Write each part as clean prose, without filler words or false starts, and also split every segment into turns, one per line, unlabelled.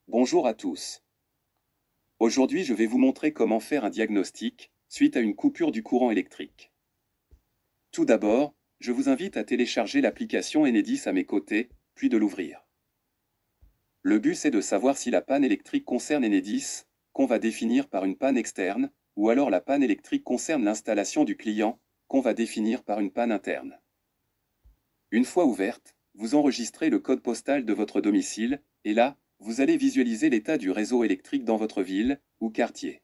Bonjour à tous. Aujourd'hui, je vais vous montrer comment faire un diagnostic suite à une coupure du courant électrique. Tout d'abord, je vous invite à télécharger l'application Enedis à mes côtés, puis de l'ouvrir. Le but c'est de savoir si la panne électrique concerne Enedis, qu'on va définir par une panne externe, ou alors la panne électrique concerne l'installation du client, qu'on va définir par une panne interne. Une fois ouverte, vous enregistrez le code postal de votre domicile, et là, vous allez visualiser l'état du réseau électrique dans votre ville ou quartier.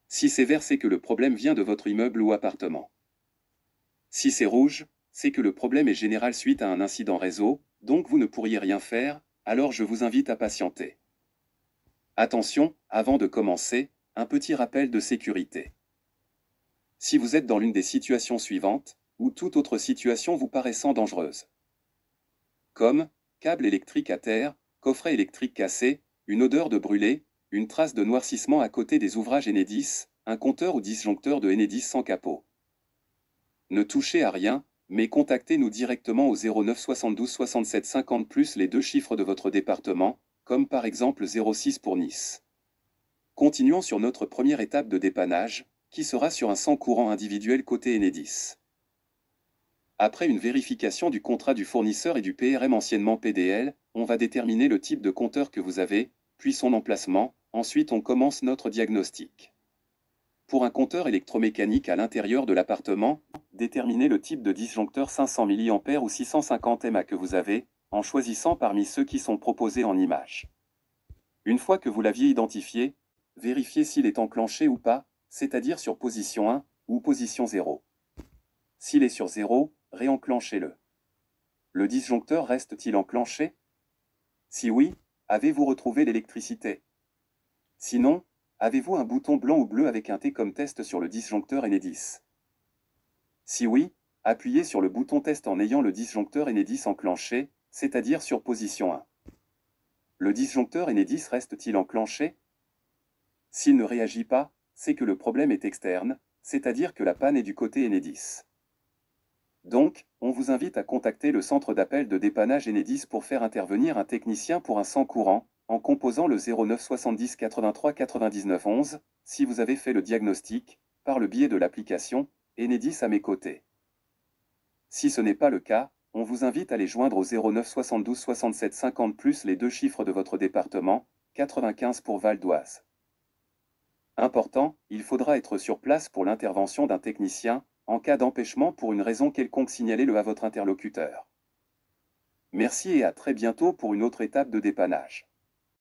Si c'est vert, c'est que le problème vient de votre immeuble ou appartement. Si c'est rouge, c'est que le problème est général suite à un incident réseau, donc vous ne pourriez rien faire, alors je vous invite à patienter. Attention, avant de commencer, un petit rappel de sécurité. Si vous êtes dans l'une des situations suivantes, ou toute autre situation vous paraissant dangereuse, comme câble électrique à terre, coffret électrique cassé, une odeur de brûlé, une trace de noircissement à côté des ouvrages Enedis, un compteur ou disjoncteur de Enedis sans capot. Ne touchez à rien, mais contactez-nous directement au 09 72 67 50 plus les deux chiffres de votre département, comme par exemple 06 pour Nice. Continuons sur notre première étape de dépannage, qui sera sur un sans courant individuel côté Enedis. Après une vérification du contrat du fournisseur et du PRM anciennement PDL, on va déterminer le type de compteur que vous avez, puis son emplacement, ensuite on commence notre diagnostic. Pour un compteur électromécanique à l'intérieur de l'appartement, déterminez le type de disjoncteur 500 mA ou 650 mA que vous avez, en choisissant parmi ceux qui sont proposés en image. Une fois que vous l'aviez identifié, vérifiez s'il est enclenché ou pas, c'est-à-dire sur position 1 ou position 0. S'il est sur 0, réenclenchez-le. Le disjoncteur reste-t-il enclenché? Si oui, avez-vous retrouvé l'électricité? Sinon, avez-vous un bouton blanc ou bleu avec un T comme test sur le disjoncteur Enedis? Si oui, appuyez sur le bouton test en ayant le disjoncteur Enedis enclenché, c'est-à-dire sur position 1. Le disjoncteur Enedis reste-t-il enclenché? S'il ne réagit pas, c'est que le problème est externe, c'est-à-dire que la panne est du côté Enedis. Donc, on vous invite à contacter le centre d'appel de dépannage Enedis pour faire intervenir un technicien pour un sans courant, en composant le 09 70 83 99 11, si vous avez fait le diagnostic, par le biais de l'application Enedis à mes côtés. Si ce n'est pas le cas, on vous invite à les joindre au 09 72 67 50 plus les deux chiffres de votre département, 95 pour Val d'Oise. Important, il faudra être sur place pour l'intervention d'un technicien, en cas d'empêchement pour une raison quelconque, signalez-le à votre interlocuteur. Merci et à très bientôt pour une autre étape de dépannage.